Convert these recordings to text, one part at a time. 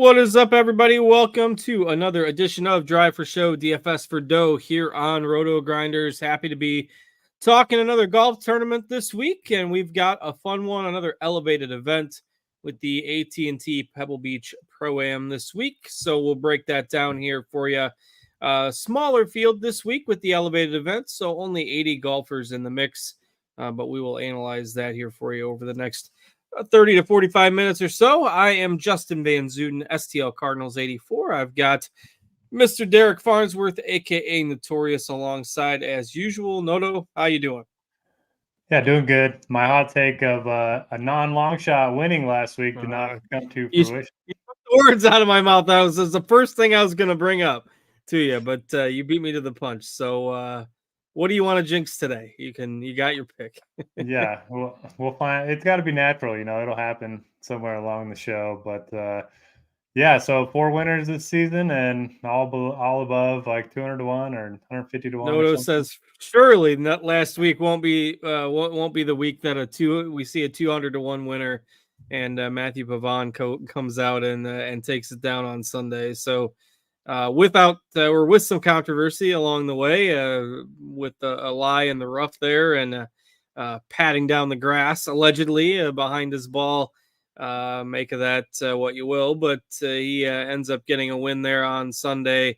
What is up, everybody? Welcome to another edition of Drive for Show DFS for Dough here on RotoGrinders. Happy to be talking another golf tournament this week, and we've got a fun one, another elevated event with the AT&T Pebble Beach Pro-Am this week. So we'll break that down here for you. Smaller field this week with the elevated event, so only 80 golfers in the mix, but we will analyze that here for you over the next 30 to 45 minutes or so. I am Justin Van Zuiden, STL Cardinals 84. I've got Mr. Derek Farnsworth, aka Notorious, alongside as usual. Noto, how you doing? Yeah, doing good. My hot take of a non-long shot winning last week did not come to fruition. You took the words out of my mouth. That was the first thing I was going to bring up to you, but you beat me to the punch. So what do you want to jinx today? You got your pick. Yeah, we'll find. It's got to be natural, it'll happen somewhere along the show. But yeah, so 4 winners this season, and all above like 200 to 1 or 150 to 1. Noto says surely not last week won't be the week that we see a 200 to 1 winner, and Matthew Pavon comes out and takes it down on Sunday. So with some controversy along the way, with a lie in the rough there, and patting down the grass allegedly behind his ball. Make of that what you will, but he ends up getting a win there on Sunday.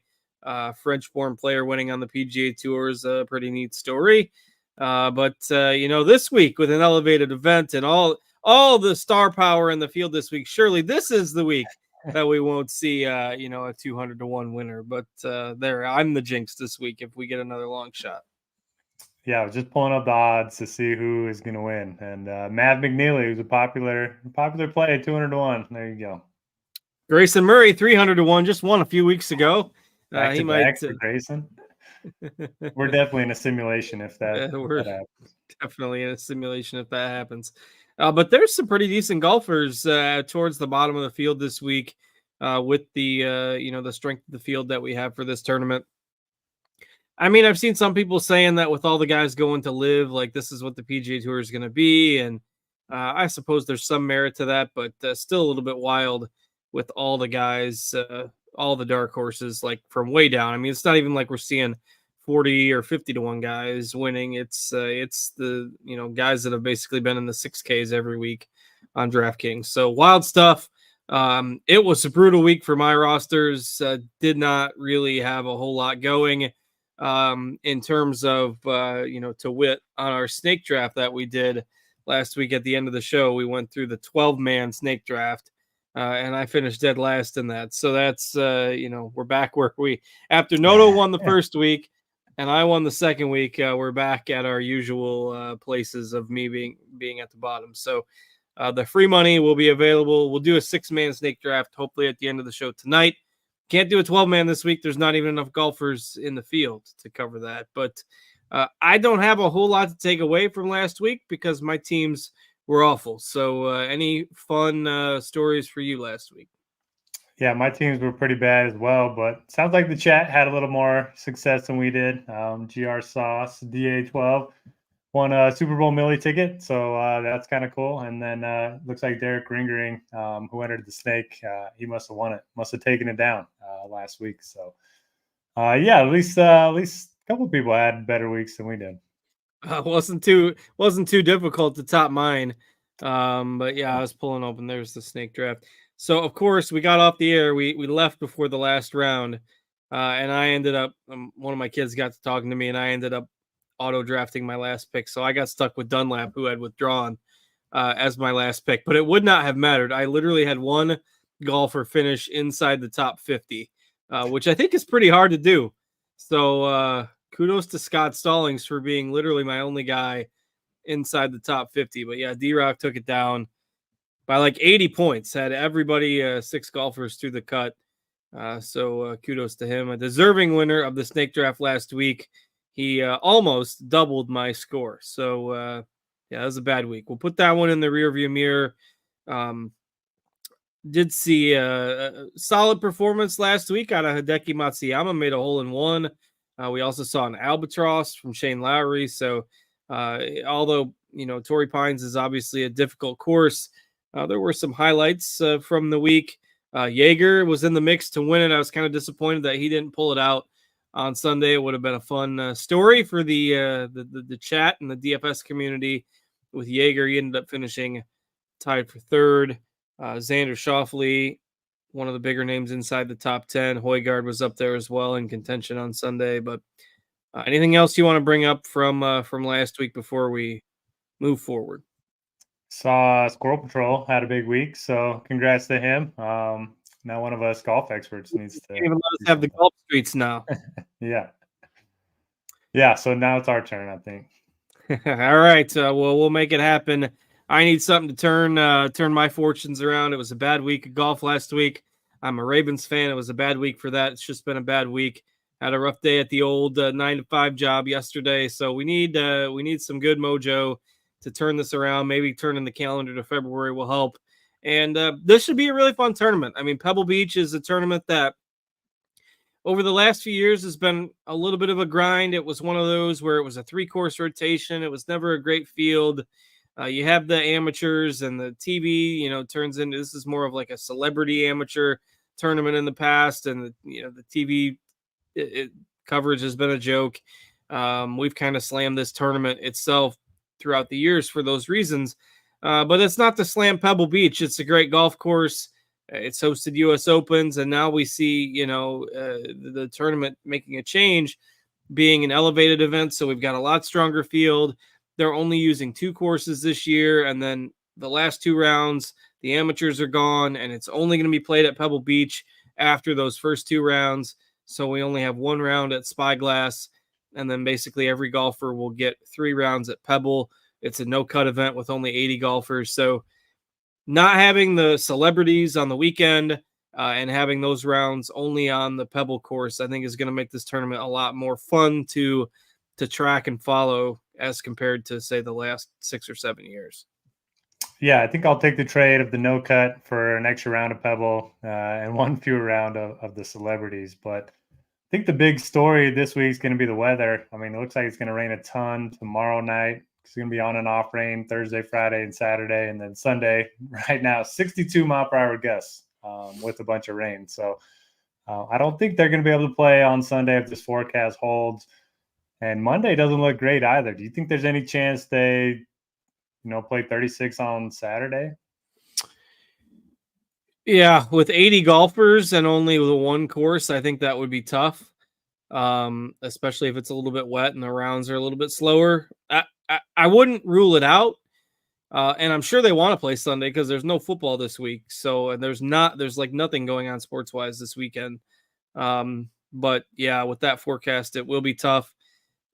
French-born player winning on the PGA Tour is a pretty neat story. But this week with an elevated event and all the star power in the field this week, surely this is the week that we won't see a 200 to 1 winner. But I'm the jinx this week if we get another long shot. Yeah, I was just pulling up the odds to see who is going to win, and Matt McNeely, who's a popular play, 200 to 1. There you go. Grayson Murray, 300 to 1, just won a few weeks ago. Back to back for Grayson. We're definitely in a simulation if that happens. Definitely in a simulation if that happens. But there's some pretty decent golfers towards the bottom of the field this week with the the strength of the field that we have for this tournament. I mean, I've seen some people saying that with all the guys going to live, like this is what the PGA Tour is going to be, and I suppose there's some merit to that, but still a little bit wild with all the guys, all the dark horses, like from way down. I mean, it's not even like we're seeing 40 or 50 to 1 guys winning. It's the guys that have basically been in the 6Ks every week on DraftKings. So wild stuff. It was a brutal week for my rosters. Did not really have a whole lot going in terms of to wit on our snake draft that we did last week. At the end of the show, we went through the 12-man snake draft. And I finished dead last in that. So that's, we're back where after Noto won the first week and I won the second week, we're back at our usual places of me being at the bottom. So the free money will be available. We'll do a 6-man snake draft, hopefully at the end of the show tonight. Can't do a 12-man this week. There's not even enough golfers in the field to cover that. But I don't have a whole lot to take away from last week because my teams were awful. So any fun stories for you last week? Yeah, my teams were pretty bad as well, but sounds like the chat had a little more success than we did. GR Sauce, DA12, won a Super Bowl Millie ticket, so that's kind of cool. And then looks like Derek Ringering, who entered the snake, he must have won it, must have taken it down last week. So yeah, at least a couple of people had better weeks than we did. Wasn't too difficult to top mine. But yeah, I was pulling open. There's the snake draft. So of course we got off the air. We left before the last round, and I ended up. One of my kids got to talking to me, and I ended up auto drafting my last pick. So I got stuck with Dunlap, who had withdrawn as my last pick. But it would not have mattered. I literally had one golfer finish inside the top 50, which I think is pretty hard to do. So kudos to Scott Stallings for being literally my only guy inside the top 50. But yeah, D-Rock took it down by like 80 points, had everybody 6 golfers through the cut. So kudos to him. A deserving winner of the snake draft last week. He almost doubled my score. So yeah, that was a bad week. We'll put that one in the rearview mirror. Did see a solid performance last week out of Hideki Matsuyama, made a hole-in-one. We also saw an albatross from Shane Lowry. So although, Torrey Pines is obviously a difficult course, there were some highlights from the week. Jaeger was in the mix to win it. I was kind of disappointed that he didn't pull it out on Sunday. It would have been a fun story for the chat and the DFS community with Jaeger. He ended up finishing tied for third. Xander Schauffele, one of the bigger names inside the top 10. Højgaard was up there as well in contention on Sunday. But anything else you want to bring up from last week before we move forward? Saw Squirrel Patrol had a big week, so congrats to him. Now one of us golf experts needs to even let us have the golf streets now. Yeah. So now it's our turn, I think. All right. Well, we'll make it happen. I need something to turn my fortunes around. It was a bad week of golf last week. I'm a Ravens fan. It was a bad week for that. It's just been a bad week. Had a rough day at the old 9-to-5 job yesterday, so we need some good mojo to turn this around. Maybe turning the calendar to February will help. And this should be a really fun tournament. I mean, Pebble Beach is a tournament that over the last few years has been a little bit of a grind. It was one of those where it was a 3-course rotation. It was never a great field. You have the amateurs and the TV, turns into, this is more of like a celebrity amateur tournament in the past. And, the TV coverage has been a joke. We've kind of slammed this tournament itself throughout the years for those reasons. But it's not to slam Pebble Beach. It's a great golf course. It's hosted U.S. Opens, and now we see, the tournament making a change, being an elevated event. So we've got a lot stronger field. They're only using 2 courses this year, and then the last 2 rounds, the amateurs are gone, and it's only going to be played at Pebble Beach after those first 2 rounds. So we only have 1 round at Spyglass, and then basically every golfer will get 3 rounds at Pebble. It's a no-cut event with only 80 golfers. So not having the celebrities on the weekend and having those rounds only on the Pebble course, I think is going to make this tournament a lot more fun to track and follow as compared to, say, the last 6 or 7 years. Yeah, I think I'll take the trade of the no cut for an extra round of Pebble and 1 fewer round of the celebrities. But I think the big story this week is going to be the weather. I mean, it looks like it's going to rain a ton tomorrow night. It's going to be on and off rain Thursday, Friday, and Saturday. And then Sunday, right now, 62 mile per hour gusts with a bunch of rain. So I don't think they're going to be able to play on Sunday if this forecast holds. And Monday doesn't look great either. Do you think there's any chance they, play 36 on Saturday? Yeah, with 80 golfers and only the 1 course, I think that would be tough, especially if it's a little bit wet and the rounds are a little bit slower. I wouldn't rule it out, and I'm sure they want to play Sunday because there's no football this week. So and there's like nothing going on sports-wise this weekend. But yeah, with that forecast, it will be tough.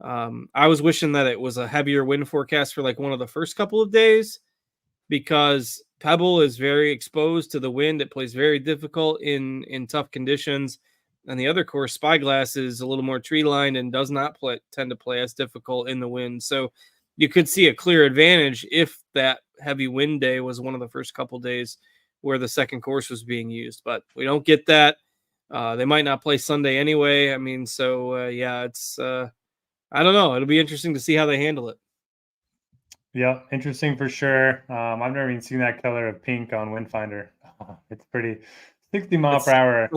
I was wishing that it was a heavier wind forecast for like one of the first couple of days, because Pebble is very exposed to the wind. It plays very difficult in tough conditions. And the other course, Spyglass, is a little more tree lined and does not tend to play as difficult in the wind. So you could see a clear advantage if that heavy wind day was one of the first couple days where the second course was being used. But we don't get that. They might not play Sunday anyway. I mean, so yeah, it's I don't know. It'll be interesting to see how they handle it. Yeah, interesting for sure. I've never even seen that color of pink on Windfinder. It's pretty. 60 mile per hour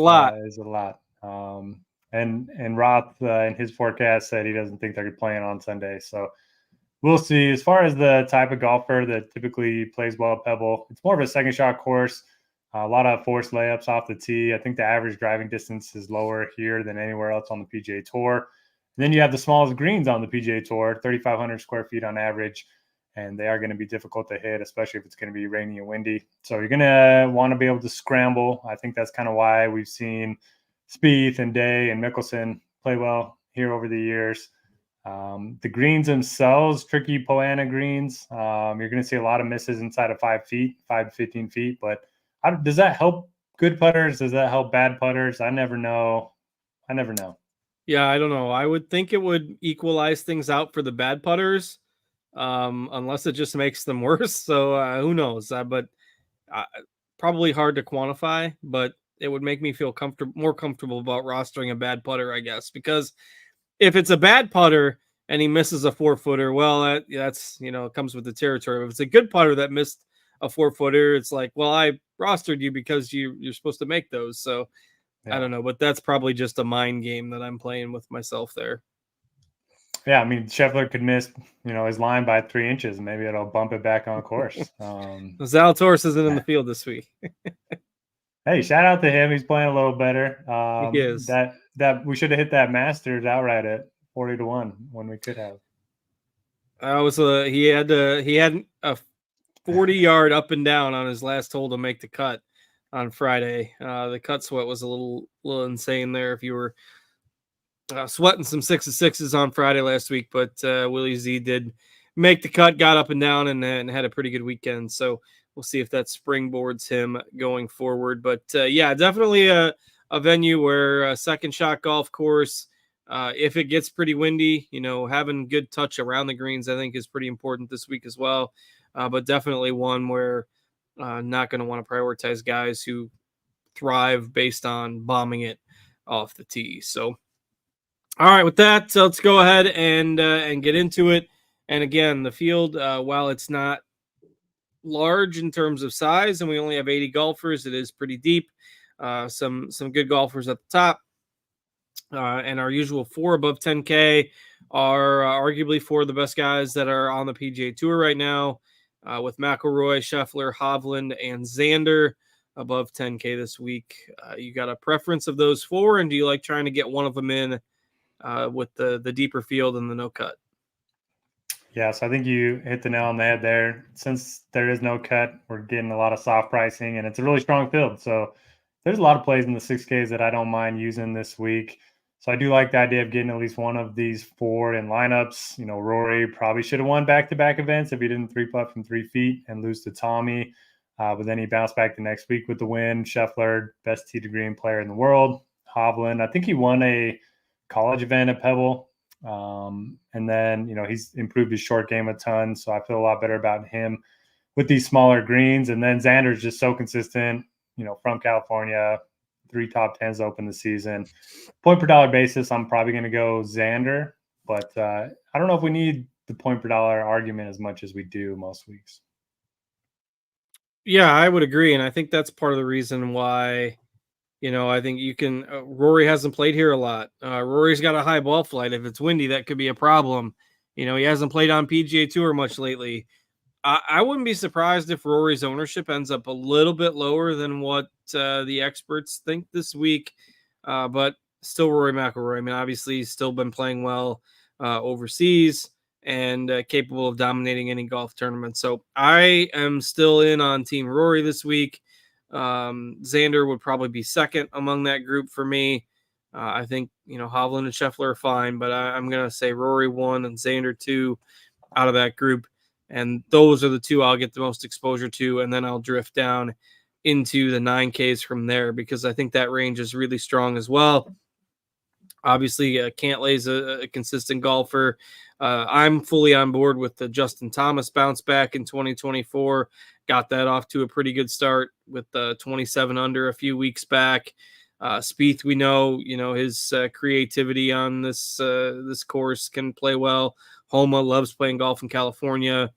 is a lot. And Roth in his forecast said he doesn't think they're playing on Sunday. So we'll see. As far as the type of golfer that typically plays well at Pebble, it's more of a second shot course. A lot of forced layups off the tee. I think the average driving distance is lower here than anywhere else on the PGA Tour. And then you have the smallest greens on the PGA Tour, 3,500 square feet on average. And they are going to be difficult to hit, especially if it's going to be rainy and windy. So you're going to want to be able to scramble. I think that's kind of why we've seen Spieth and Day and Mickelson play well here over the years. The greens themselves, tricky Poana greens. You're going to see a lot of misses inside of 5 feet, 5 to 15 feet. But does that help good putters? Does that help bad putters? I never know. Yeah, I don't know. I would think it would equalize things out for the bad putters. Unless it just makes them worse. So who knows? But probably hard to quantify, but it would make me feel more comfortable about rostering a bad putter, I guess, because if it's a bad putter and he misses a 4-footer, well, that's, it comes with the territory. If it's a good putter that missed a 4-footer, it's like, well, I rostered you because you're supposed to make those. So I don't know, but that's probably just a mind game that I'm playing with myself there. Yeah, I mean, Scheffler could miss, his line by 3 inches. Maybe it'll bump it back on course. Zalatoris isn't in the field this week. Hey, shout out to him. He's playing a little better. He is. That we should have hit that Masters outright at 40-1 when we could have. He had a 40-yard up and down on his last hole to make the cut on Friday. The cut sweat was a little insane there if you were sweating some 6-6s on Friday last week, but Willie Z did make the cut, got up and down, and had a pretty good weekend. So we'll see if that springboards him going forward. But yeah, definitely a venue where a second shot golf course, if it gets pretty windy, having good touch around the greens, I think is pretty important this week as well. But definitely one where not going to want to prioritize guys who thrive based on bombing it off the tee. So, all right, with that, let's go ahead and get into it. And again, the field, while it's not large in terms of size, and we only have 80 golfers, it is pretty deep. Some good golfers at the top, and our usual 4 above 10K are arguably 4 of the best guys that are on the PGA Tour right now, with McIlroy, Scheffler, Hovland, and Xander above 10K this week. You got a preference of those 4, and do you like trying to get one of them in with the deeper field and the no cut? Yeah, so I think you hit the nail on the head there. Since there is no cut, we're getting a lot of soft pricing, and it's a really strong field. So there's a lot of plays in the 6Ks that I don't mind using this week. So I do like the idea of getting at least one of these 4 in lineups. Rory probably should have won back-to-back events if he didn't 3-putt from 3 feet and lose to Tommy. But then he bounced back the next week with the win. Scheffler, best tee to green player in the world. Hovland, I think he won a college event at Pebble. And then, he's improved his short game a ton. So I feel a lot better about him with these smaller greens. And then Xander's just so consistent, from California, 3 top 10s open the season. Point per dollar basis, I'm probably going to go Xander, but I don't know if we need the point per dollar argument as much as we do most weeks. Yeah, I would agree. And I think that's part of the reason why, I think you can, Rory hasn't played here a lot. Rory's got a high ball flight. If it's windy, that could be a problem. He hasn't played on PGA Tour much lately. I wouldn't be surprised if Rory's ownership ends up a little bit lower than what the experts think this week. But still Rory McIlroy. I mean, obviously he's still been playing well overseas and capable of dominating any golf tournament. So I am still in on Team Rory this week. Xander would probably be second among that group for me. I think, Hovland and Scheffler are fine, but I'm going to say Rory 1 and Xander 2 out of that group. And those are the 2 I'll get the most exposure to. And then I'll drift down into the 9Ks from there because I think that range is really strong as well. Obviously, Cantlay's a consistent golfer. I'm fully on board with the Justin Thomas bounce back in 2024. Got that off to a pretty good start with the 27 under a few weeks back. Spieth, we know, his creativity on this course can play well. Homa loves playing golf in California.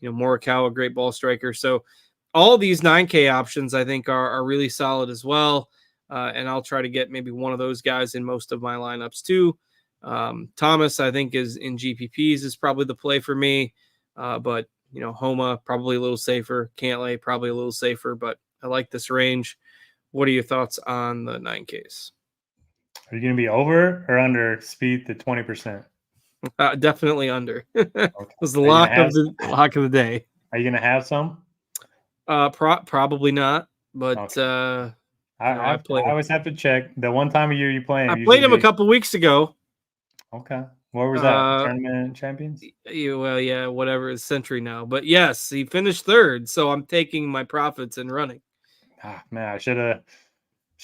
Morikawa, a great ball striker. So all these 9K options, I think, are really solid as well. And I'll try to get maybe one of those guys in most of my lineups too. Thomas, I think, is in GPPs is probably the play for me. But, Homa, probably a little safer. Cantlay, probably a little safer. But I like this range. What are your thoughts on the 9Ks? Are you going to be over or under Spieth at 20%? Definitely under. Okay. Was the lock of the day. Are you going to have some? Probably not. But okay. I always have to check. The one time a year you play him. I played him a couple weeks ago. Okay. Where was that? Tournament Champions? Well, yeah, whatever. It's Century now. But yes, he finished 3rd. So I'm taking my profits and running. Man, I should have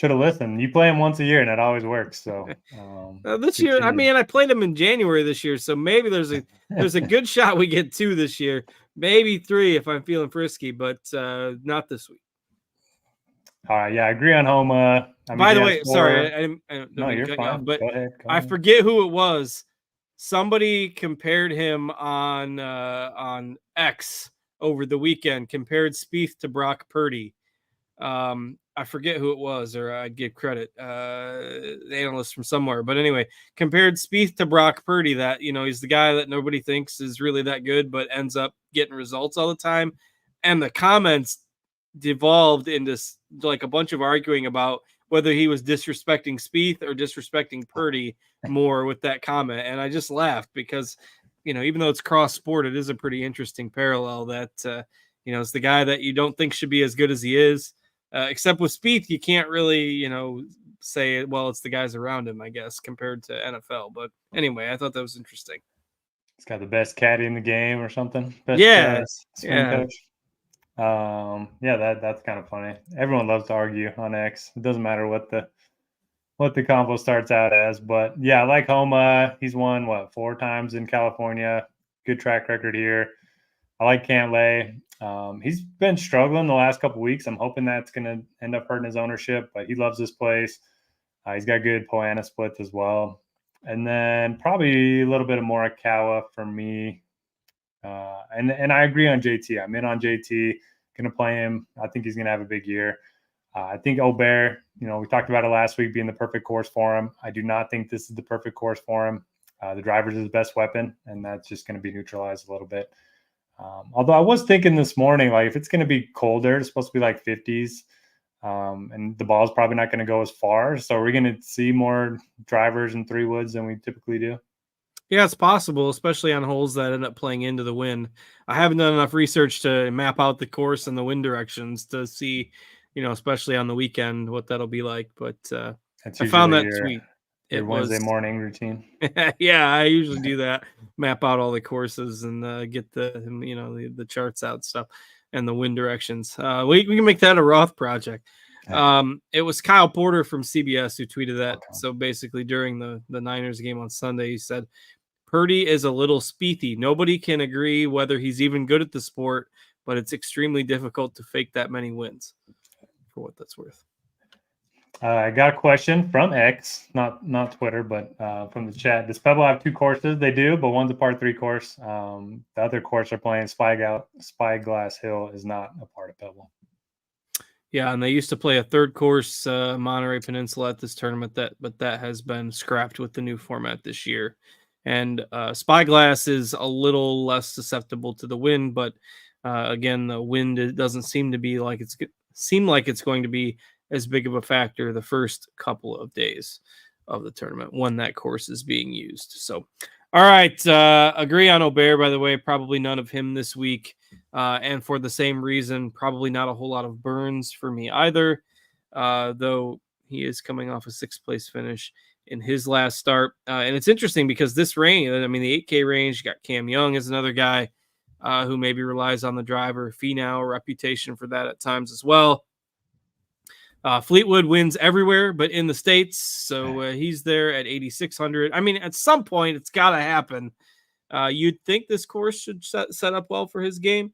listened. You play him once a year, and it always works. So this year, I mean, I played him in January this year, so maybe there's a good shot we get 2 this year, maybe 3 if I'm feeling frisky, but not this week. All right, yeah, I agree on Homa. By the way, sorry, I don't no, you're fine. Off, but go ahead. I forget who it was. Somebody compared him on X over the weekend. Compared Spieth to Brock Purdy. I forget who it was, or I'd give credit, the analyst from somewhere. But anyway, compared Spieth to Brock Purdy, that, he's the guy that nobody thinks is really that good, but ends up getting results all the time. And the comments devolved into like a bunch of arguing about whether he was disrespecting Spieth or disrespecting Purdy more with that comment. And I just laughed because, even though it's cross sport, it is a pretty interesting parallel that, it's the guy that you don't think should be as good as he is. Except with Spieth, you can't really, say, well, it's the guys around him, I guess, compared to NFL. But anyway, I thought that was interesting. He's got the best caddy in the game or something. Best swing coach. That's kind of funny. Everyone loves to argue on X. It doesn't matter what the combo starts out as. But yeah, I like Homa. He's won 4 times in California. Good track record here. I like Cantlay. He's been struggling the last couple weeks. I'm hoping that's going to end up hurting his ownership, but he loves this place. He's got good Poana splits as well. And then probably a little bit of Morikawa for me. And I agree on JT. I'm in on JT. Going to play him. I think he's going to have a big year. I think Aubert, we talked about it last week being the perfect course for him. I do not think this is the perfect course for him. The driver's his best weapon, and that's just going to be neutralized a little bit. Although I was thinking this morning, like if it's going to be colder, it's supposed to be like 50s, and the ball's probably not going to go as far. So we're going to see more drivers in 3 woods than we typically do. Yeah, it's possible, especially on holes that end up playing into the wind. I haven't done enough research to map out the course and the wind directions to see, especially on the weekend, what that'll be like. But I found that tweet. Your Wednesday morning routine. Yeah, I usually do that. Map out all the courses and get the charts out stuff and the wind directions. We can make that a Roth project. It was Kyle Porter from CBS who tweeted that. Okay. So basically during the Niners game on Sunday, he said, Purdy is a little Spiethy. Nobody can agree whether he's even good at the sport, but it's extremely difficult to fake that many wins, for what that's worth. I got a question from X, not Twitter, but from the chat. Does Pebble have 2 courses? They do, but one's a par 3 course. The other course they're playing, Spyglass Hill, is not a part of Pebble. Yeah, and they used to play a 3rd course, Monterey Peninsula, at this tournament, but that has been scrapped with the new format this year. And Spyglass is a little less susceptible to the wind, but again, the wind doesn't seem like it's going to be as big of a factor the first couple of days of the tournament when that course is being used. So, all right, agree on Aubert, by the way, probably none of him this week. And for the same reason, probably not a whole lot of Burns for me either, though he is coming off a 6th place finish in his last start. And it's interesting because this range, the 8K range, you got Cam Young as another guy who maybe relies on the driver. Finau, reputation for that at times as well. Fleetwood wins everywhere but in the States, so he's there at 8,600. At some point, it's got to happen. You'd think this course should set up well for his game.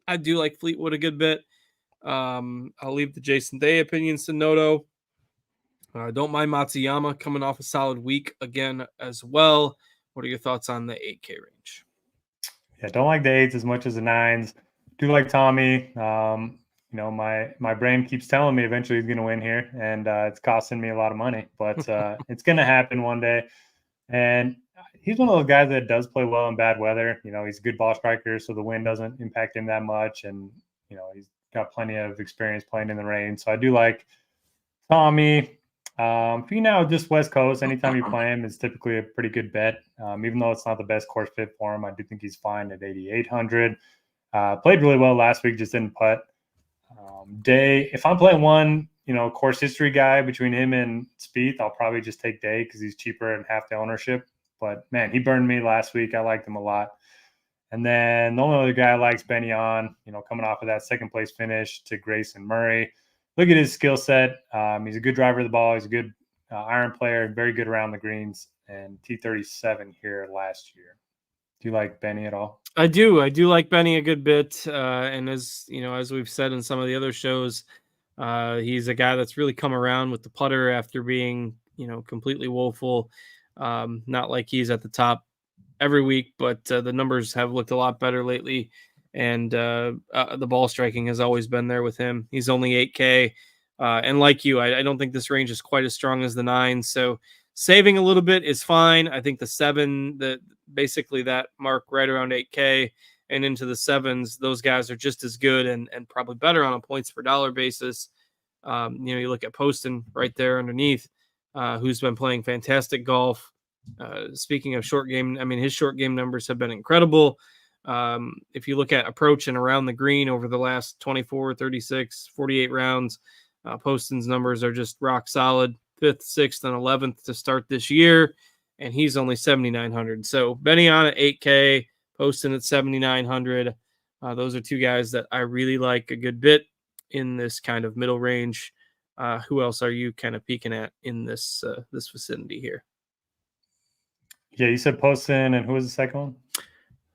I do like Fleetwood a good bit. I'll leave the Jason Day opinions to Noto. Don't mind Matsuyama coming off a solid week again as well. What are your thoughts on the 8K range? Yeah, don't like the 8s as much as the 9s. Do like Tommy. My brain keeps telling me eventually he's going to win here, and it's costing me a lot of money, but it's going to happen one day. And he's one of those guys that does play well in bad weather. He's a good ball striker, so the wind doesn't impact him that much. And, he's got plenty of experience playing in the rain. So I do like Tommy. Finau, just West Coast, anytime you play him is typically a pretty good bet. Even though it's not the best course fit for him, I do think he's fine at 8,800. Played really well last week, just didn't putt. Day, if I'm playing one, course history guy between him and Spieth, I'll probably just take Day because he's cheaper and half the ownership. But man, he burned me last week. I liked him a lot. And then the only other guy I like is Benny On, coming off of that 2nd place finish to Grayson Murray. Look at his skill set. He's a good driver of the ball. He's a good iron player, very good around the greens, and T37 here last year. Do you like Benny at all? I do like Benny a good bit. And as we've said in some of the other shows, he's a guy that's really come around with the putter after being, completely woeful. Not like he's at the top every week, but the numbers have looked a lot better lately. and the ball striking has always been there with him. He's only 8K, and like you, I don't think this range is quite as strong as the 9. So saving a little bit is fine. I think the 7, basically that mark right around 8K and into the 7s, those guys are just as good and probably better on a points per dollar basis. You look at Poston right there underneath, who's been playing fantastic golf. Speaking of short game, I mean, his short game numbers have been incredible. If you look at approach and around the green over the last 24, 36, 48 rounds, Poston's numbers are just rock solid, 5th, 6th, and 11th to start this year, and he's only 7,900. So Benny on at 8K, Poston at 7,900. Those are two guys that I really like a good bit in this kind of middle range. Who else are you kind of peeking at in this vicinity here? Yeah, you said Poston, and who was the second one?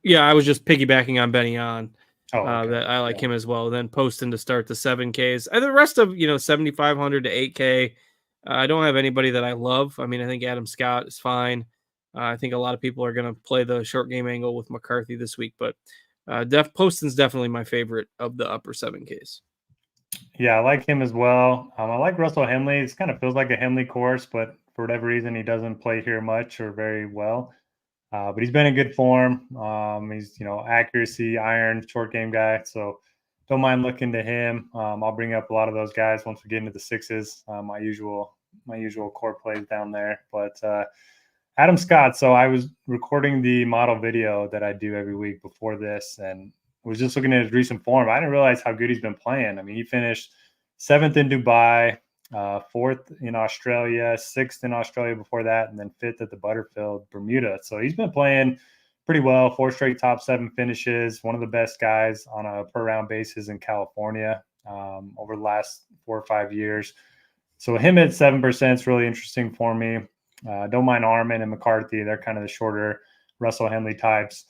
Yeah, I was just piggybacking on Benny on. Okay. That I like him as well. Then Poston to start the 7Ks. And the rest of 7,500 to 8K. I don't have anybody that I love. I mean, I think Adam Scott is fine. I think a lot of people are going to play the short game angle with McCarthy this week, but Poston's definitely my favorite of the upper 7Ks. Yeah, I like him as well. I like Russell Henley. It kind of feels like a Henley course, but for whatever reason, he doesn't play here much or very well. But he's been in good form. He's, accuracy, iron, short game guy. So don't mind looking to him. I'll bring up a lot of those guys once we get into the 6s. My usual core plays down there. But Adam Scott. So I was recording the model video that I do every week before this, and was just looking at his recent form. I didn't realize how good he's been playing. I mean, he finished 7th in Dubai, 4th in Australia, 6th in Australia before that, and then 5th at the Butterfield, Bermuda. So he's been playing pretty well. 4 straight top 7 finishes. One of the best guys on a per round basis in California over the last 4 or 5 years. So him at 7% is really interesting for me. Don't mind Arman and McCarthy. They're kind of the shorter Russell Henley types.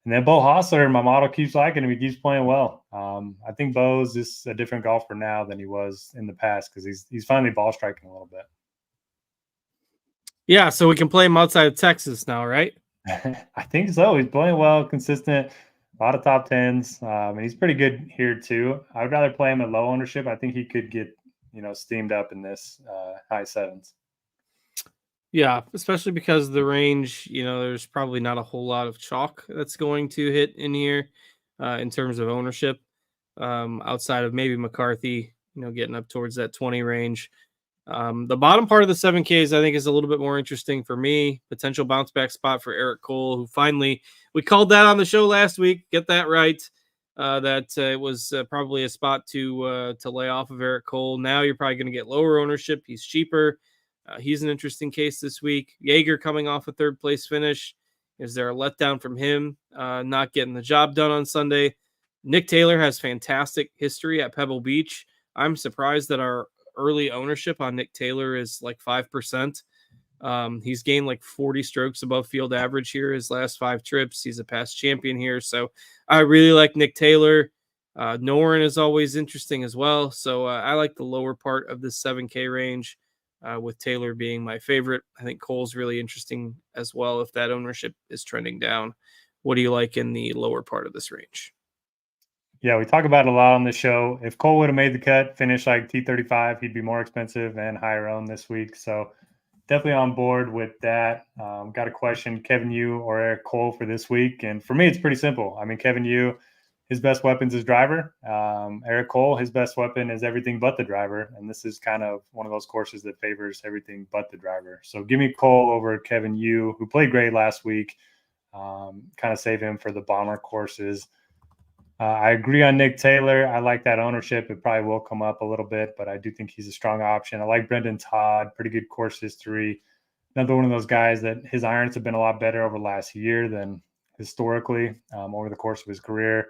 And then Bo Hossler, my model keeps liking him. He keeps playing well. I think Bo's just a different golfer now than he was in the past because he's finally ball striking a little bit. Yeah, so we can play him outside of Texas now, right? I think so. He's playing well, consistent, a lot of top 10s. And he's pretty good here too. I would rather play him at low ownership. I think he could get, steamed up in this high 7s. Yeah, especially because the range, there's probably not a whole lot of chalk that's going to hit in here in terms of ownership outside of maybe McCarthy, getting up towards that 20 range. The bottom part of the 7Ks, I think, is a little bit more interesting for me. Potential bounce back spot for Eric Cole, who finally, we called that on the show last week. Get that right. That it was probably a spot to lay off of Eric Cole. Now you're probably going to get lower ownership. He's cheaper. He's an interesting case this week. Jaeger coming off a 3rd place finish. Is there a letdown from him not getting the job done on Sunday? Nick Taylor has fantastic history at Pebble Beach. I'm surprised that our early ownership on Nick Taylor is like 5%. He's gained like 40 strokes above field average here his last 5 trips. He's a past champion here. So I really like Nick Taylor. Noren is always interesting as well. So I like the lower part of this 7K range. With Taylor being my favorite. I think Cole's really interesting as well if that ownership is trending down. What do you like in the lower part of this range? Yeah, we talk about it a lot on the show. If Cole would have made the cut, finished like T35, he'd be more expensive and higher owned this week. So definitely on board with that. Got a question, Kevin Yu or Eric Cole for this week? And for me, it's pretty simple. I mean, Kevin Yu, his best weapon's his driver. Eric Cole, his best weapon is everything but the driver. And this is kind of one of those courses that favors everything but the driver. So give me Cole over Kevin Yu, who played great last week. Kind of save him for the bomber courses. I agree on Nick Taylor. I like that ownership. It probably will come up a little bit, but I do think he's a strong option. I like Brendan Todd, pretty good course history. Another one of those guys that his irons have been a lot better over the last year than historically over the course of his career.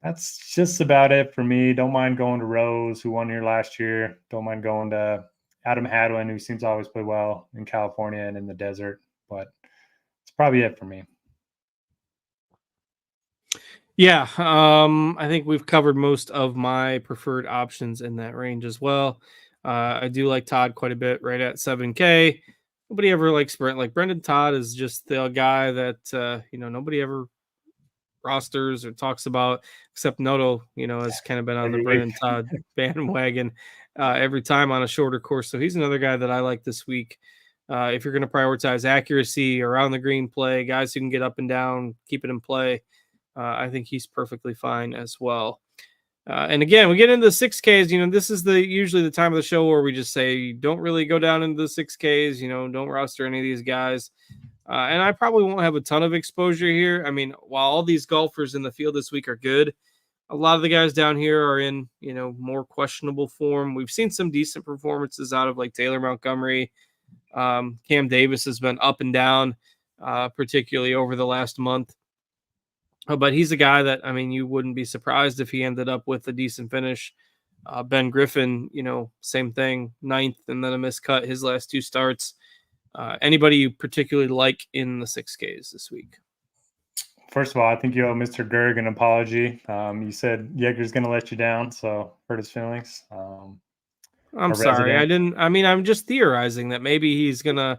That's just about it for me. Don't mind going to Rose, who won here last year. Don't mind going to Adam Hadwin, who seems to always play well in California and in the desert. But it's probably it for me. Yeah, I think we've covered most of my preferred options in that range as well. I do like Todd quite a bit, right at 7K. Nobody ever likes Brent. Like Brendan Todd is just the guy that nobody ever rosters or talks about, except Noto, has kind of been on the Brennan Todd bandwagon every time on a shorter course. So he's another guy that I like this week. If you're going to prioritize accuracy, around the green play, guys who can get up and down, keep it in play, I think he's perfectly fine as well. And again, we get into the 6Ks. This is usually the time of the show where we just say don't really go down into the 6Ks. Don't roster any of these guys. And I probably won't have a ton of exposure here. I mean, while all these golfers in the field this week are good, a lot of the guys down here are in more questionable form. We've seen some decent performances out of like Taylor Montgomery. Cam Davis has been up and down, particularly over the last month. But he's a guy that, you wouldn't be surprised if he ended up with a decent finish. Ben Griffin, same thing, 9th and then a miscut his last 2 starts. Anybody you particularly like in the 6Ks this week? First of all, I think you owe Mr. Gerg an apology. You said Yeager's going to let you down, so hurt his feelings. I'm sorry. I'm just theorizing that maybe he's going to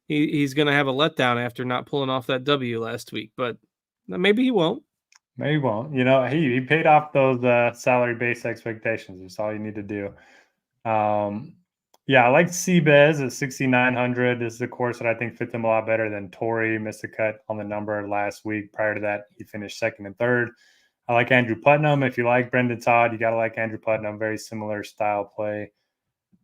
have a letdown after not pulling off that W last week, but maybe he won't. Maybe he won't. He paid off those salary-based expectations. That's all you need to do. I like Seabez at 6,900. This is a course that I think fits him a lot better than Torrey. Missed a cut on the number last week. Prior to that, he finished 2nd and 3rd. I like Andrew Putnam. If you like Brendan Todd, you got to like Andrew Putnam. Very similar style play.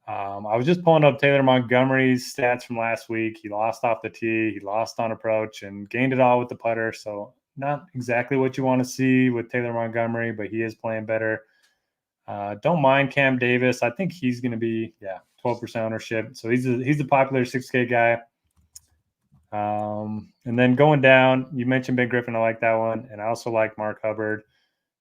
I was just pulling up Taylor Montgomery's stats from last week. He lost off the tee. He lost on approach and gained it all with the putter. So not exactly what you want to see with Taylor Montgomery, but he is playing better. Don't mind Cam Davis. I think he's going to be, 12% ownership. So he's a popular 6K guy. And then going down, you mentioned Ben Griffin. I like that one. And I also like Mark Hubbard,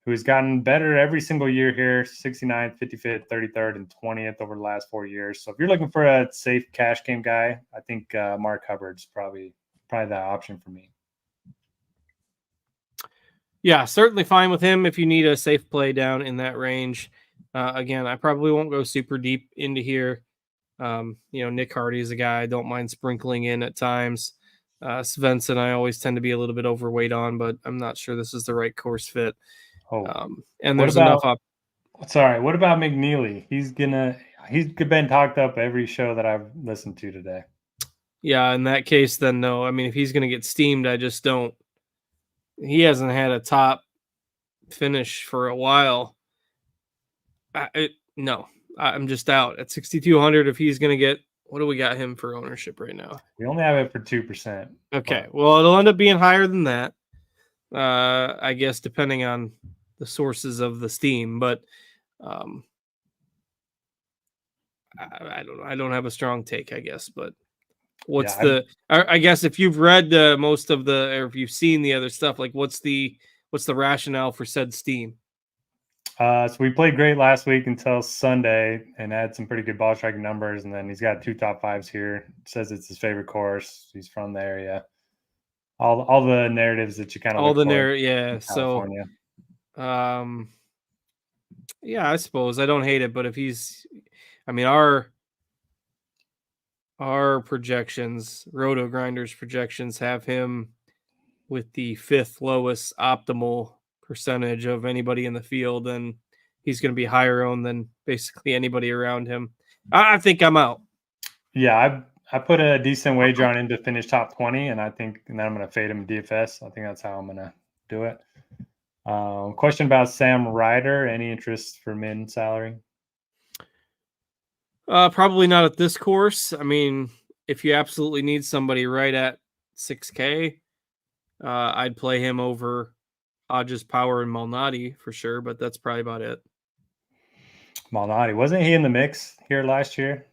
who's gotten better every single year here, 69th, 55th, 33rd, and 20th over the last 4 years. So if you're looking for a safe cash game guy, I think Mark Hubbard's probably that option for me. Yeah, certainly fine with him if you need a safe play down in that range. Again, I probably won't go super deep into here. Nick Hardy is a guy I don't mind sprinkling in at times. Svensson, I always tend to be a little bit overweight on, but I'm not sure this is the right course fit. And there's enough up. Sorry, what about McNeely? He's been talked up every show that I've listened to today. Yeah, in that case, then no. If he's going to get steamed, I just don't. He hasn't had a top finish for a while. No, I'm just out at 6,200. If he's going to get, what do we got him for ownership right now? We only have it for 2%. Okay, well, it'll end up being higher than that. I guess depending on the sources of the steam, but I don't know. I don't have a strong take, I guess, but I guess if you've read most of or if you've seen the other stuff, like what's the rationale for said steam? So we played great last week until Sunday and had some pretty good ball striking numbers. And then he's got 2 top 5s here. Says it's his favorite course. He's from the area. All the narratives that you kind of So, I suppose I don't hate it, but if he's, our projections, RotoGrinders projections, have him with the 5th lowest optimal percentage of anybody in the field, and he's going to be higher owned than basically anybody around him. I think I'm out. Yeah, I put a decent wager on him to finish top 20, and then I'm going to fade him in DFS. I think that's how I'm going to do it. Question about Sam Ryder. Any interest for min salary? Probably not at this course. If you absolutely need somebody right at 6K, I'd play him over Hodges, Power, and Malnati for sure, but that's probably about it. Malnati, wasn't he in the mix here last year?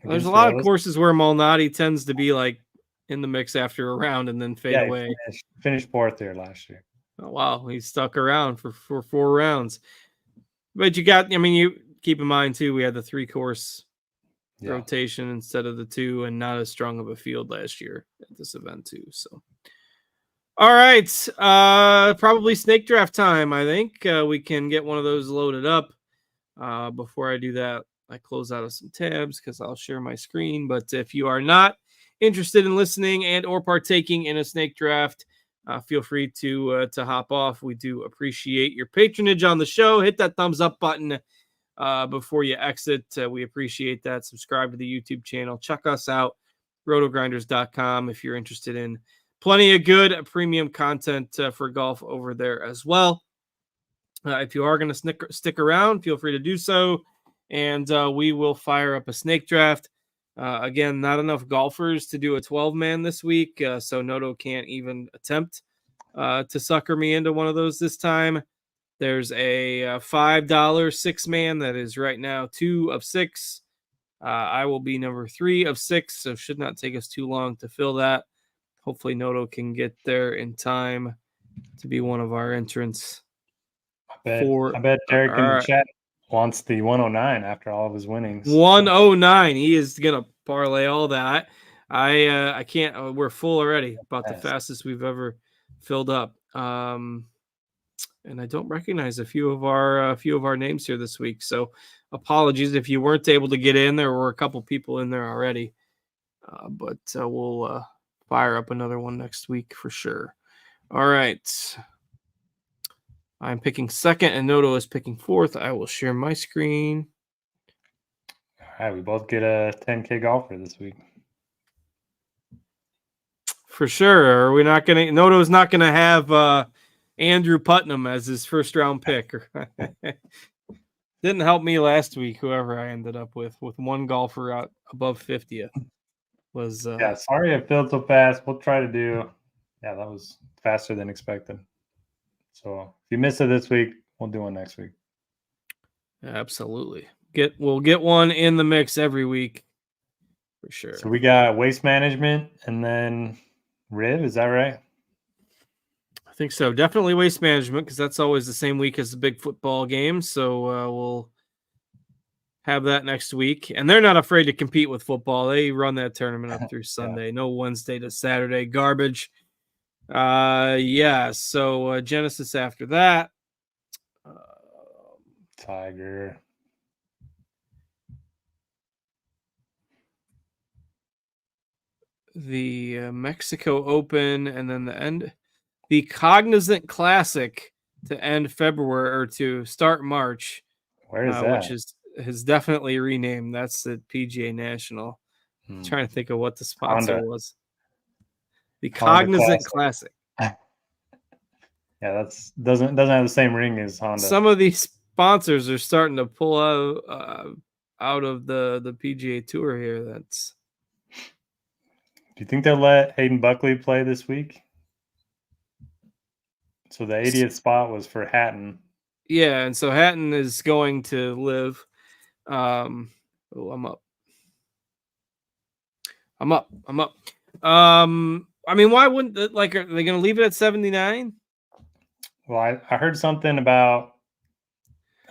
There's a lot of courses where Malnati tends to be like in the mix after a round and then fade away. Finished 4th here last year. Oh, wow. He stuck around for 4 rounds. But you keep in mind too, we had the 3-course rotation instead of the 2 and not as strong of a field last year at this event too. So, all right. Probably snake draft time. I think we can get one of those loaded up. Before I do that, I close out of some tabs because I'll share my screen. But if you are not interested in listening and or partaking in a snake draft, feel free to hop off. We do appreciate your patronage on the show. Hit that thumbs up button before you exit. We appreciate that. Subscribe to the YouTube channel. Check us out, RotoGrinders.com, if you're interested in plenty of good premium content for golf over there as well. If you are going to stick around, feel free to do so, and we will fire up a snake draft. Again, not enough golfers to do a 12-man this week, so Noto can't even attempt to sucker me into one of those this time. There's a $5 6-man that is right now 2 of 6. I will be number 3 of 6, so should not take us too long to fill that. Hopefully Noto can get there in time to be one of our entrants. I bet Derek in the chat wants the 109 after all of his winnings. 109. He is gonna parlay all that. I can't. We're full already. About the fastest we've ever filled up. And I don't recognize a few of our names here this week. So apologies if you weren't able to get in. There were a couple people in there already, but we'll fire up another one next week for sure. All right. I'm picking second, and Noto is picking fourth. I will share my screen. All right, we both get a 10K golfer this week. For sure. Are we not going to? Noto's not going to have Andrew Putnam as his first round pick. Didn't help me last week, whoever I ended up with one golfer out above 50th. Yeah, sorry it filled so fast. We'll try to do. Yeah, that was faster than expected. So if you miss it this week, we'll do one next week. Absolutely. We'll get one in the mix every week for sure. So we got Waste Management and then Riv, is that right? I think so. Definitely Waste Management, because that's always the same week as the big football game. So we'll have that next week. And they're not afraid to compete with football. They run that tournament up through Sunday. Yeah. No Wednesday to Saturday garbage. So Genesis after that. Tiger. The Mexico Open, and then the Cognizant Classic to end February or to start March. Where is that? Which is definitely renamed. That's the PGA National. Trying to think of what the sponsor was. The Cognizant Classic. Yeah, that's doesn't have the same ring as Honda. Some of these sponsors are starting to pull out of the PGA Tour here. That's. Do you think they'll let Hayden Buckley play this week? So the 80th spot was for Hatton. Yeah, and so Hatton is going to live. I'm up. I mean, why wouldn't are they going to leave it at 79? Well, I heard something about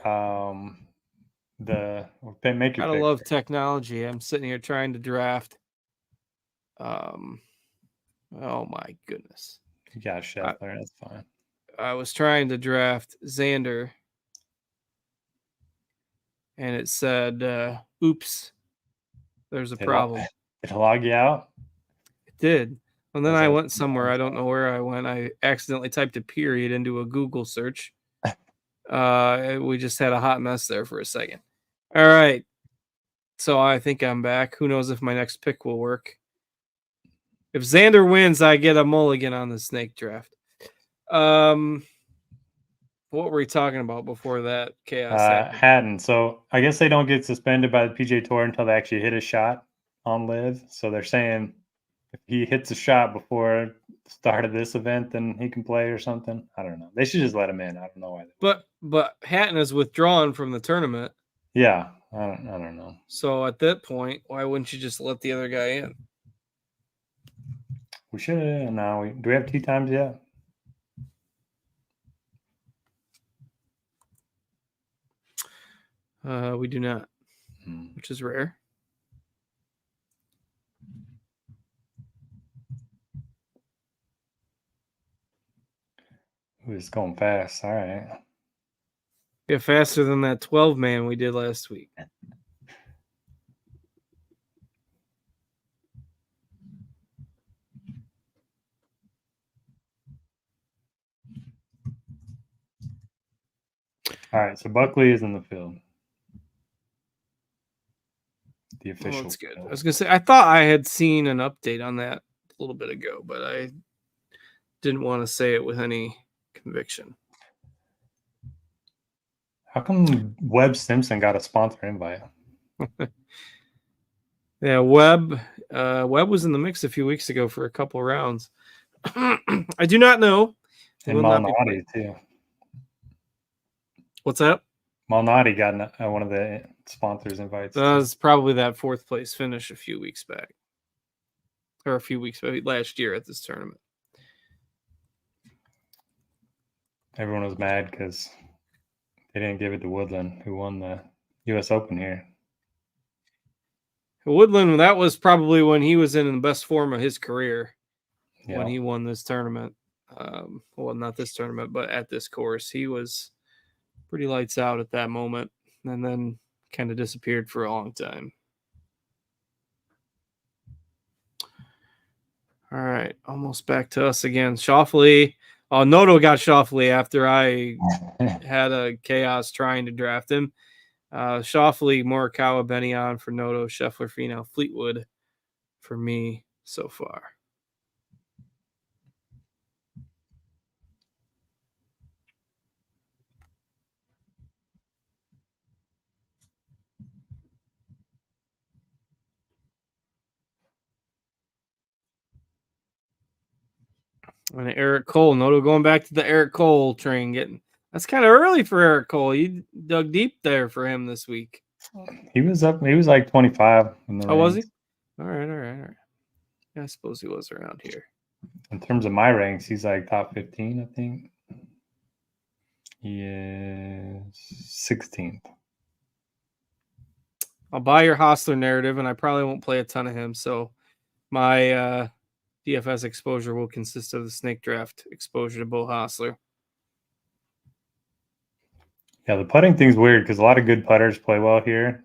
make your I pick. love technology. I'm sitting here trying to draft. Oh my goodness. You got Scheffler, that's fine. I was trying to draft Xander, and it said, oops, there's a problem. Did it log you out? It did. And then I went somewhere. I don't know where I went. I accidentally typed a period into a Google search. We just had a hot mess there for a second. All right. So I think I'm back. Who knows if my next pick will work. If Xander wins, I get a mulligan on the snake draft. What were we talking about before that chaos? Hatton. So I guess they don't get suspended by the PGA Tour until they actually hit a shot on live. So they're saying if he hits a shot before the start of this event, then he can play or something. I don't know. They should just let him in. I don't know why. But Hatton is withdrawn from the tournament. Yeah, I don't know. So at that point, why wouldn't you just let the other guy in? We should have. No, do we have tee times yet? We do not, which is rare. Ooh, it's going fast. All right. Yeah, faster than that 12-man we did last week. All right, so Buckley is in the field. The official. That's good. field. I was gonna say I thought I had seen an update on that a little bit ago, but I didn't want to say it with any conviction. How come Webb Simpson got a sponsor invite? Yeah, Webb was in the mix a few weeks ago for a couple rounds. I do not know. And Malnati too. What's that? Malnati got one of the sponsors invites. That was probably that fourth place finish a few weeks back. Or a few weeks back, last year at this tournament. Everyone was mad because they didn't give it to Woodland, who won the U.S. Open here. Woodland, that was probably when he was in the best form of his career. Yeah. When he won this tournament. Well, not this tournament, but at this course. He was pretty lights out at that moment and then kind of disappeared for a long time. All right, almost back to us again. Schauffele. Oh, Noto got Schauffele after I had a chaos trying to draft him. Schauffele, Morikawa, Benyon for Noto, Scheffler, Finau, Fleetwood for me so far. And Eric Cole, Noto going back to the Eric Cole train. That's kind of early for Eric Cole. You dug deep there for him this week. He was up. He was like 25 in the ranks. Was he? All right. Yeah, I suppose he was around here. In terms of my ranks, he's like top 15, I think. He is 16th. I'll buy your Hostler narrative, and I probably won't play a ton of him. So my DFS exposure will consist of the snake draft exposure to Bo Hostler. Yeah, the putting thing's weird because a lot of good putters play well here,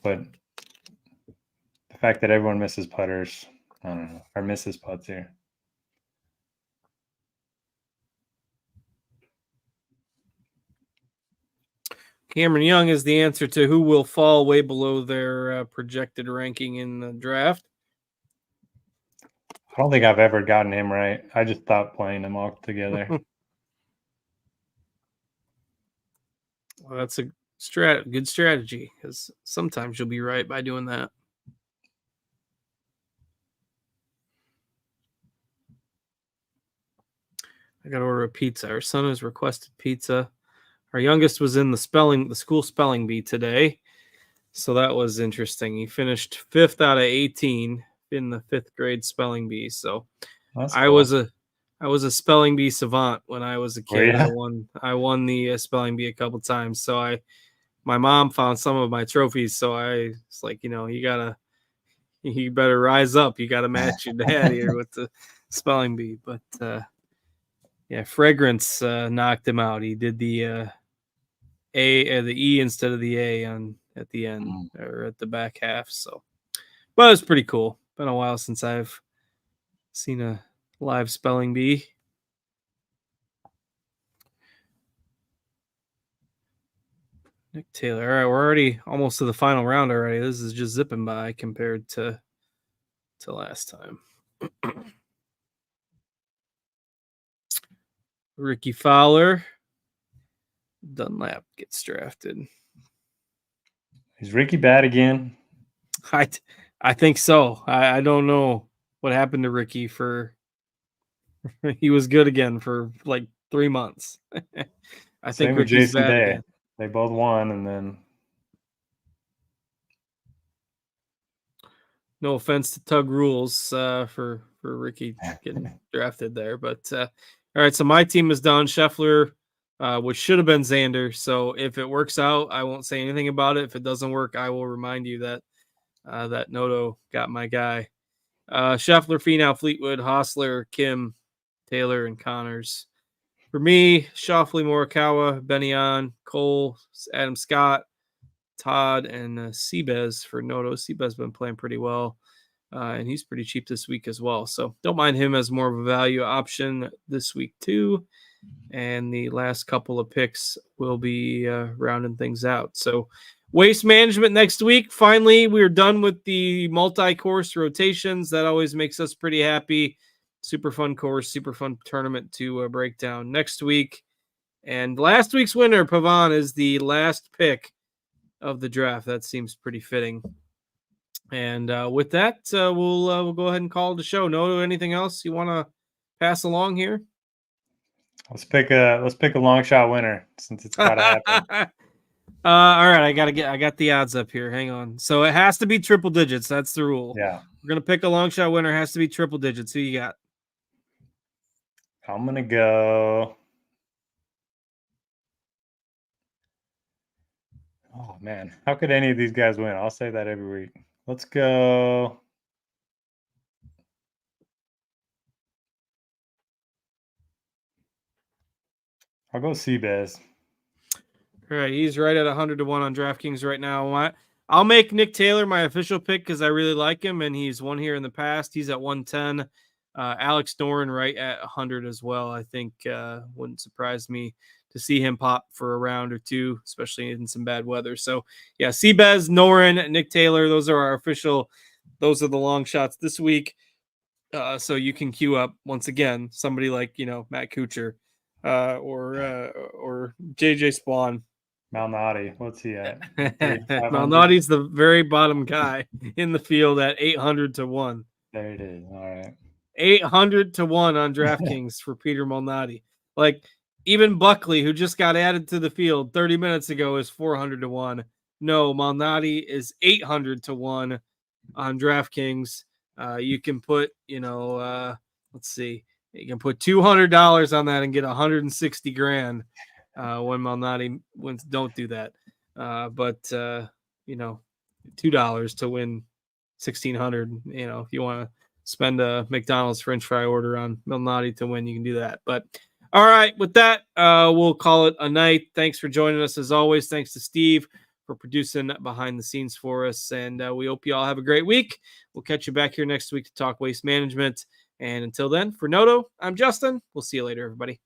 but the fact that everyone misses putters, I don't know, or misses putts here. Cameron Young is the answer to who will fall way below their projected ranking in the draft. I don't think I've ever gotten him right. I just stopped playing him all together. Well, that's a good strategy because sometimes you'll be right by doing that. I got to order a pizza. Our son has requested pizza. Our youngest was in the school spelling bee today. So that was interesting. He finished 5th out of 18 in the 5th grade spelling bee. So That's I cool. was a spelling bee savant when I was a kid. Yeah. I won the spelling bee a couple times. So my mom found some of my trophies. So I was like, you better rise up. You got to match your dad here with the spelling bee. But yeah, Fragrance knocked him out. He did the the E instead of the A at the end or at the back half. So, but it was pretty cool. Been a while since I've seen a live spelling bee. Nick Taylor. All right, we're already almost to the final round already. This is just zipping by compared to last time. Ricky Fowler. Dunlap gets drafted. Is Ricky bad again? I think so. I don't know what happened to Ricky he was good again for like 3 months. I Same think with Ricky's Jason bad Day. again. They both won, and then no offense to Tug Rules for Ricky getting drafted there, but all right. So my team is done. Scheffler, which should have been Xander. So if it works out, I won't say anything about it. If it doesn't work, I will remind you that that Noto got my guy. Scheffler, Finau, Fleetwood, Hostler, Kim, Taylor, and Connors. For me, Schauffele, Morikawa, Benyon, Cole, Adam Scott, Todd, and Seabez for Noto. Seabez been playing pretty well. and he's pretty cheap this week as well. So don't mind him as more of a value option this week too. And the last couple of picks will be rounding things out. So waste management next week. Finally, we're done with the multi-course rotations. That always makes us pretty happy. Super fun course, super fun tournament to break down next week. And last week's winner, Pavan, is the last pick of the draft. That seems pretty fitting. And with that, we'll go ahead and call it a show. No, anything else you want to pass along here? Let's pick a long shot winner since it's got to happen. All right, I got the odds up here. Hang on. So it has to be triple digits. That's the rule. Yeah. We're gonna pick a long shot winner. It has to be triple digits. Who you got? I'm gonna go. Oh man, how could any of these guys win? I'll say that every week. Let's go. I'll go Seabass. All right, he's right at 100 to 1 on DraftKings right now. I'll make Nick Taylor my official pick because I really like him, and he's won here in the past. He's at 110. Alex Noren right at 100 as well. I think wouldn't surprise me to see him pop for a round or two, especially in some bad weather. So, yeah, Seabez, Noren, Nick Taylor, those are our official. Those are the long shots this week. So you can queue up, once again, somebody like, Matt Kuchar or JJ Spawn. Malnati, what's he at? Malnati's the very bottom guy in the field at 800 to 1. There it is. All right. 800 to 1 on DraftKings for Peter Malnati. Like, even Buckley, who just got added to the field 30 minutes ago, is 400 to 1. No, Malnati is 800 to 1 on DraftKings. You can put, let's see, you can put $200 on that and get 160 grand when Malnati wins. Don't do that. But $2 to win 1,600. If you want to spend a McDonald's French fry order on Malnati to win, you can do that. But all right, with that, we'll call it a night. Thanks for joining us as always. Thanks to Steve for producing behind the scenes for us. And we hope you all have a great week. We'll catch you back here next week to talk waste management. And until then, for Noto, I'm Justin. We'll see you later, everybody.